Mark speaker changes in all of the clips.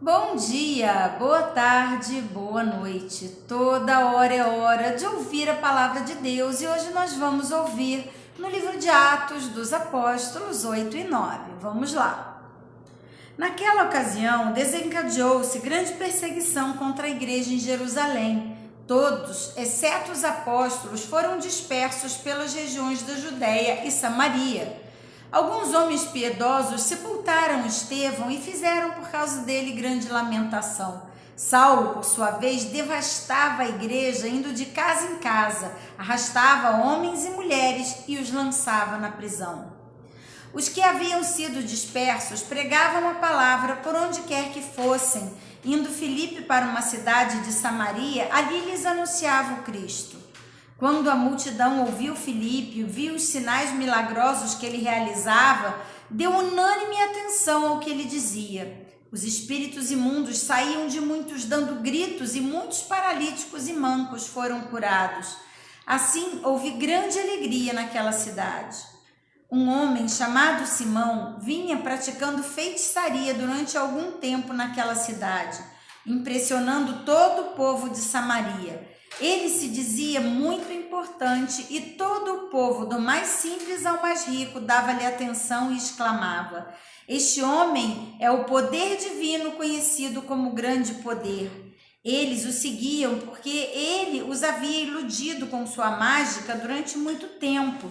Speaker 1: Bom dia, boa tarde, boa noite. Toda hora é hora de ouvir a palavra de Deus e hoje nós vamos ouvir no livro de Atos dos Apóstolos 8 e 9. Vamos lá. Naquela ocasião, desencadeou-se grande perseguição contra a igreja em Jerusalém. Todos, exceto os apóstolos, foram dispersos pelas regiões da Judéia e Samaria. Alguns homens piedosos sepultaram Estevão e fizeram por causa dele grande lamentação. Saulo, por sua vez, devastava a igreja, indo de casa em casa, arrastava homens e mulheres e os lançava na prisão. Os que haviam sido dispersos pregavam a palavra por onde quer que fossem. Indo Filipe para uma cidade de Samaria, ali lhes anunciava o Cristo. Quando a multidão ouviu Filipe, viu os sinais milagrosos que ele realizava, deu unânime atenção ao que ele dizia. Os espíritos imundos saíam de muitos dando gritos e muitos paralíticos e mancos foram curados. Assim, houve grande alegria naquela cidade. Um homem chamado Simão vinha praticando feitiçaria durante algum tempo naquela cidade, impressionando todo o povo de Samaria. Ele se dizia muito importante e todo o povo, do mais simples ao mais rico, dava-lhe atenção e exclamava: "Este homem é o poder divino conhecido como grande poder." Eles o seguiam porque ele os havia iludido com sua mágica durante muito tempo.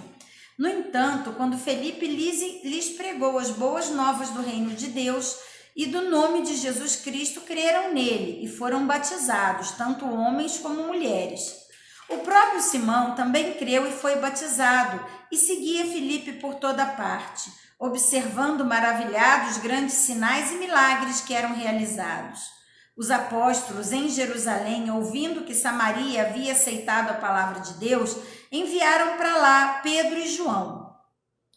Speaker 1: No entanto, quando Felipe lhes pregou as boas novas do reino de Deus e do nome de Jesus Cristo, creram nele e foram batizados, tanto homens como mulheres. O próprio Simão também creu e foi batizado e seguia Felipe por toda parte, observando maravilhados grandes sinais e milagres que eram realizados. Os apóstolos em Jerusalém, ouvindo que Samaria havia aceitado a palavra de Deus, enviaram para lá Pedro e João.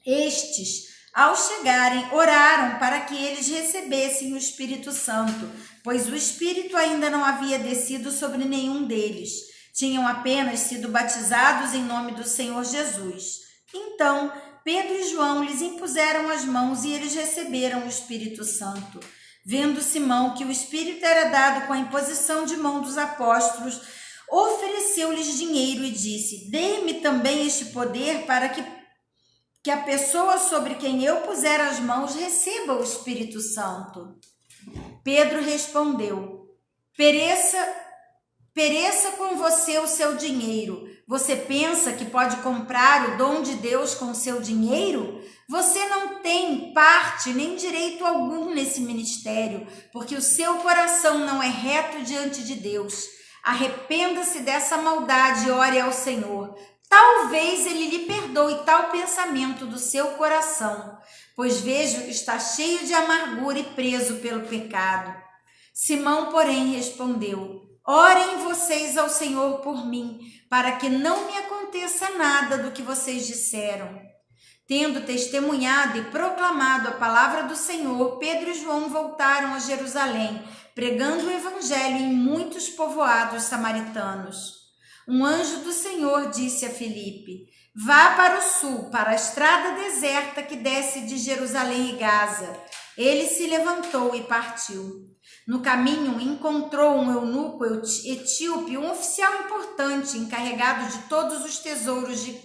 Speaker 1: Estes, ao chegarem, oraram para que eles recebessem o Espírito Santo, pois o Espírito ainda não havia descido sobre nenhum deles. Tinham apenas sido batizados em nome do Senhor Jesus. Então, Pedro e João lhes impuseram as mãos e eles receberam o Espírito Santo. Vendo Simão que o Espírito era dado com a imposição de mão dos apóstolos, ofereceu-lhes dinheiro e disse: "Dê-me também este poder para que a pessoa sobre quem eu puser as mãos receba o Espírito Santo." Pedro respondeu: Pereça com você o seu dinheiro. Você pensa que pode comprar o dom de Deus com seu dinheiro? Você não tem parte nem direito algum nesse ministério, porque o seu coração não é reto diante de Deus. Arrependa-se dessa maldade e ore ao Senhor. Talvez ele lhe perdoe tal pensamento do seu coração, pois vejo que está cheio de amargura e preso pelo pecado. Simão, porém, respondeu: "Orem vocês ao Senhor por mim, para que não me aconteça nada do que vocês disseram." Tendo testemunhado e proclamado a palavra do Senhor, Pedro e João voltaram a Jerusalém, pregando o evangelho em muitos povoados samaritanos. Um anjo do Senhor disse a Filipe: "Vá para o sul, para a estrada deserta que desce de Jerusalém e Gaza." Ele se levantou e partiu. No caminho, encontrou um eunuco etíope, um oficial importante, encarregado de todos os tesouros de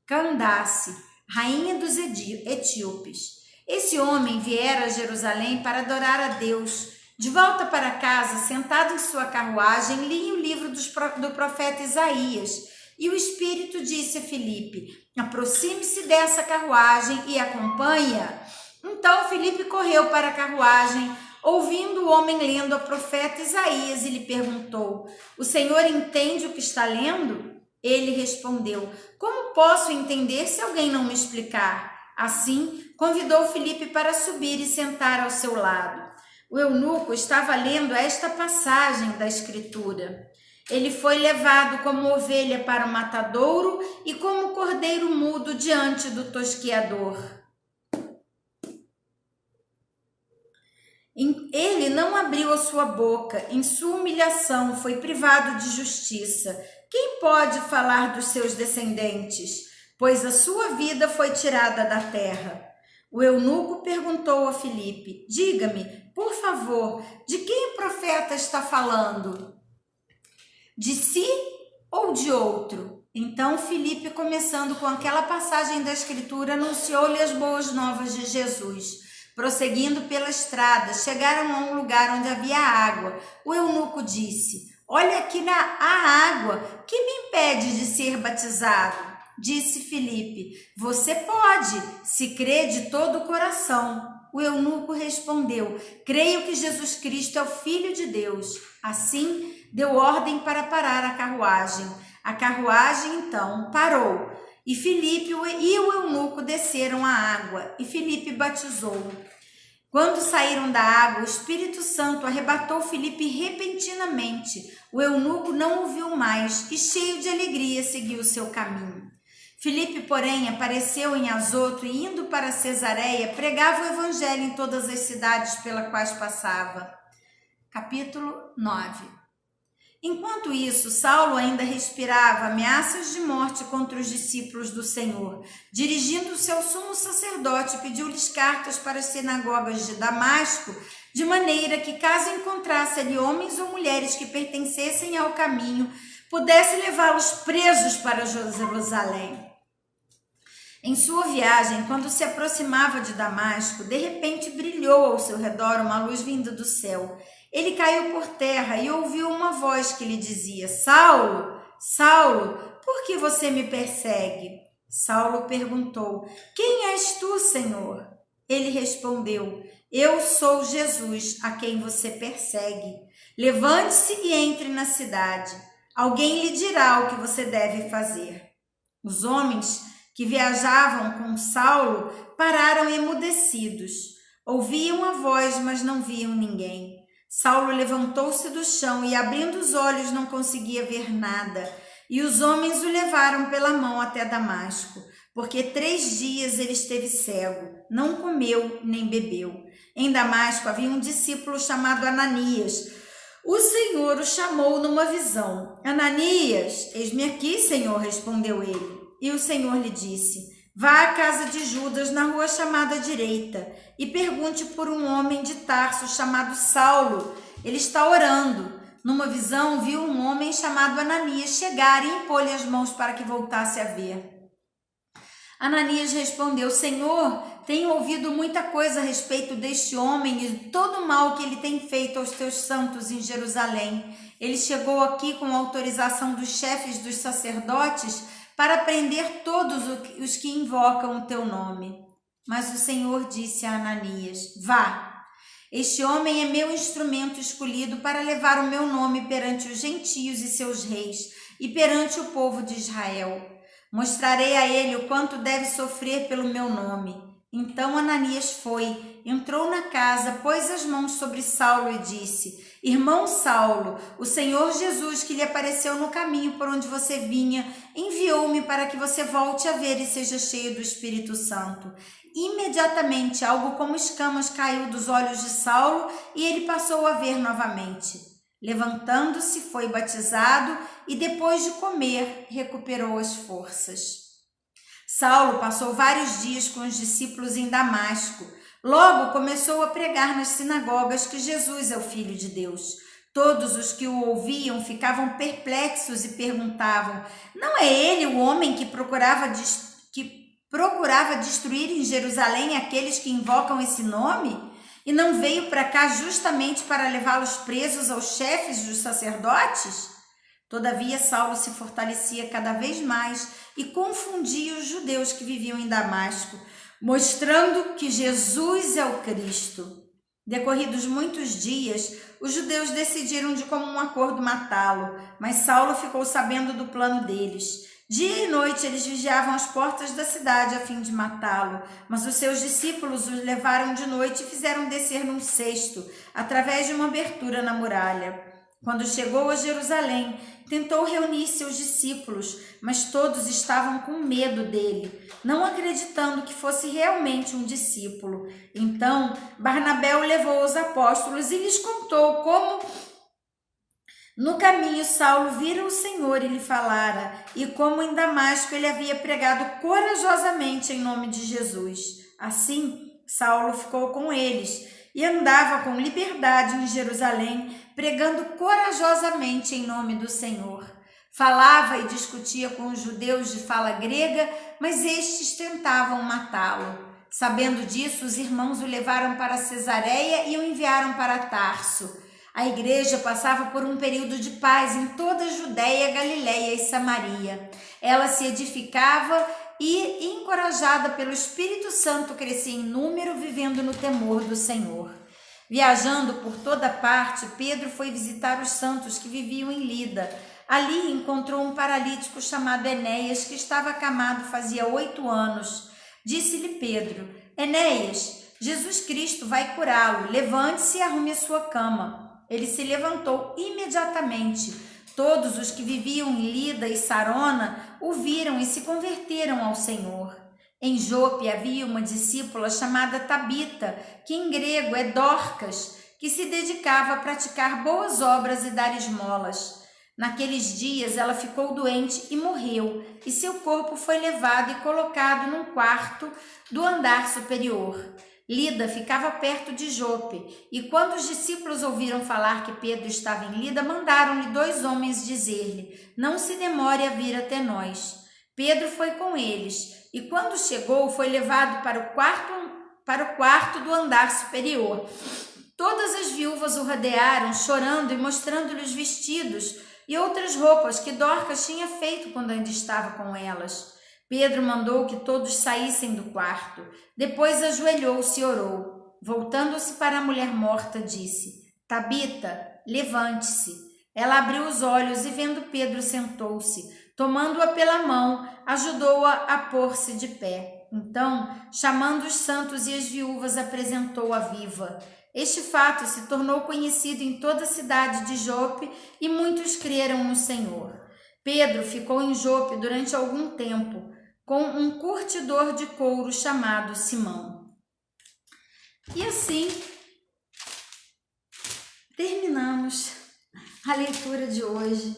Speaker 1: Candace, rainha dos etíopes. Esse homem viera a Jerusalém para adorar a Deus. De volta para casa, sentado em sua carruagem, lia o livro do profeta Isaías. E o Espírito disse a Filipe: "Aproxime-se dessa carruagem e acompanhe-a." Então Filipe correu para a carruagem, ouvindo o homem lendo o profeta Isaías, e lhe perguntou: "O Senhor entende o que está lendo?" Ele respondeu: "Como posso entender se alguém não me explicar?" Assim, convidou Filipe para subir e sentar ao seu lado. O eunuco estava lendo esta passagem da Escritura: "Ele foi levado como ovelha para o matadouro e como cordeiro mudo diante do tosquiador. Ele não abriu a sua boca, em sua humilhação foi privado de justiça. Quem pode falar dos seus descendentes? Pois a sua vida foi tirada da terra." O eunuco perguntou a Filipe: diga-me, por favor, de quem o profeta está falando? De si ou de outro? Então Filipe, começando com aquela passagem da Escritura, anunciou-lhe as boas novas de Jesus. Prosseguindo pela estrada, chegaram a um lugar onde havia água. O eunuco disse: olha aqui a água, que me impede de ser batizado? Disse Filipe: você pode, se crê de todo o coração. O eunuco respondeu: creio que Jesus Cristo é o Filho de Deus. Assim, deu ordem para parar a carruagem. A carruagem, então, parou. E Filipe e o eunuco desceram a água, e Filipe batizou. Quando saíram da água, o Espírito Santo arrebatou Filipe repentinamente. O eunuco não o viu mais, e cheio de alegria seguiu seu caminho. Filipe, porém, apareceu em Azoto e, indo para Cesareia, pregava o evangelho em todas as cidades pelas quais passava. Capítulo 9. Enquanto isso, Saulo ainda respirava ameaças de morte contra os discípulos do Senhor. Dirigindo-se ao sumo sacerdote, pediu-lhes cartas para as sinagogas de Damasco, de maneira que, caso encontrasse ali homens ou mulheres que pertencessem ao caminho, pudesse levá-los presos para Jerusalém. Em sua viagem, quando se aproximava de Damasco, de repente brilhou ao seu redor uma luz vinda do céu. Ele caiu por terra e ouviu uma voz que lhe dizia: Saulo, Saulo, por que você me persegue? Saulo perguntou: quem és tu, Senhor? Ele respondeu: eu sou Jesus, a quem você persegue. Levante-se e entre na cidade. Alguém lhe dirá o que você deve fazer. Os homens que viajavam com Saulo pararam emudecidos. Ouviam a voz, mas não viam ninguém. Saulo levantou-se do chão e, abrindo os olhos, não conseguia ver nada. E os homens o levaram pela mão até Damasco, porque 3 dias ele esteve cego, não comeu nem bebeu. Em Damasco havia um discípulo chamado Ananias. O Senhor o chamou numa visão. Ananias, eis-me aqui, Senhor, respondeu ele. E o Senhor lhe disse: vá à casa de Judas, na rua chamada Direita, e pergunte por um homem de Tarso chamado Saulo. Ele está orando. Numa visão, viu um homem chamado Ananias chegar e impor-lhe as mãos para que voltasse a ver. Ananias respondeu: Senhor, tenho ouvido muita coisa a respeito deste homem e todo o mal que ele tem feito aos teus santos em Jerusalém. Ele chegou aqui com autorização dos chefes dos sacerdotes para prender todos os que invocam o teu nome. Mas o Senhor disse a Ananias: vá, este homem é meu instrumento escolhido para levar o meu nome perante os gentios e seus reis e perante o povo de Israel. Mostrarei a ele o quanto deve sofrer pelo meu nome. Então Ananias foi, entrou na casa, pôs as mãos sobre Saulo e disse: Irmão Saulo, o Senhor Jesus, que lhe apareceu no caminho por onde você vinha, enviou-me para que você volte a ver e seja cheio do Espírito Santo. Imediatamente algo como escamas caiu dos olhos de Saulo e ele passou a ver novamente. Levantando-se, foi batizado e depois de comer, recuperou as forças. Saulo passou vários dias com os discípulos em Damasco. Logo começou a pregar nas sinagogas que Jesus é o Filho de Deus. Todos os que o ouviam ficavam perplexos e perguntavam: não é ele o homem que procurava destruir em Jerusalém aqueles que invocam esse nome? E não veio para cá justamente para levá-los presos aos chefes dos sacerdotes? Todavia, Saulo se fortalecia cada vez mais e confundia os judeus que viviam em Damasco, mostrando que Jesus é o Cristo. Decorridos muitos dias, os judeus decidiram de comum acordo matá-lo, mas Saulo ficou sabendo do plano deles. Dia e noite eles vigiavam as portas da cidade a fim de matá-lo, mas os seus discípulos os levaram de noite e fizeram descer num cesto, através de uma abertura na muralha. Quando chegou a Jerusalém, tentou reunir seus discípulos, mas todos estavam com medo dele, não acreditando que fosse realmente um discípulo. Então, Barnabé o levou aos apóstolos e lhes contou como no caminho Saulo vira o Senhor e lhe falara, e como em Damasco ele havia pregado corajosamente em nome de Jesus. Assim, Saulo ficou com eles e andava com liberdade em Jerusalém, pregando corajosamente em nome do Senhor. Falava e discutia com os judeus de fala grega, mas estes tentavam matá-lo. Sabendo disso, os irmãos o levaram para Cesareia e o enviaram para Tarso. A igreja passava por um período de paz em toda a Judéia, Galiléia e Samaria. Ela se edificava e, encorajada pelo Espírito Santo, crescia em número, vivendo no temor do Senhor. Viajando por toda parte, Pedro foi visitar os santos que viviam em Lida. Ali encontrou um paralítico chamado Enéas, que estava acamado fazia 8 anos. Disse-lhe Pedro: Enéas, Jesus Cristo vai curá-lo. Levante-se e arrume a sua cama. Ele se levantou imediatamente. Todos os que viviam em Lida e Sarona o viram e se converteram ao Senhor. Em Jope havia uma discípula chamada Tabita, que em grego é Dorcas, que se dedicava a praticar boas obras e dar esmolas. Naqueles dias ela ficou doente e morreu, e seu corpo foi levado e colocado num quarto do andar superior. Lida ficava perto de Jope, e quando os discípulos ouviram falar que Pedro estava em Lida, mandaram-lhe 2 homens dizer-lhe: não se demore a vir até nós. Pedro foi com eles, e quando chegou, foi levado para o quarto do andar superior. Todas as viúvas o rodearam, chorando e mostrando-lhe os vestidos e outras roupas que Dorcas tinha feito quando ainda estava com elas. Pedro mandou que todos saíssem do quarto. Depois ajoelhou-se e orou. Voltando-se para a mulher morta, disse: Tabita, levante-se. Ela abriu os olhos e, vendo Pedro, sentou-se. Tomando-a pela mão, ajudou-a a pôr-se de pé. Então, chamando os santos e as viúvas, apresentou-a viva. Este fato se tornou conhecido em toda a cidade de Jope e muitos creram no Senhor. Pedro ficou em Jope durante algum tempo, com um curtidor de couro chamado Simão. E assim, terminamos a leitura de hoje.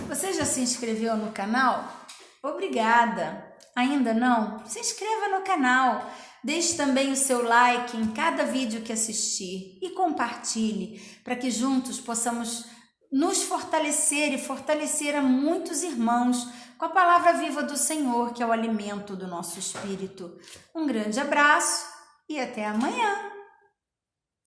Speaker 1: Você já se inscreveu no canal? Obrigada! Ainda não? Se inscreva no canal. Deixe também o seu like em cada vídeo que assistir e compartilhe para que juntos possamos nos fortalecer e fortalecer a muitos irmãos com a palavra viva do Senhor, que é o alimento do nosso espírito. Um grande abraço e até amanhã!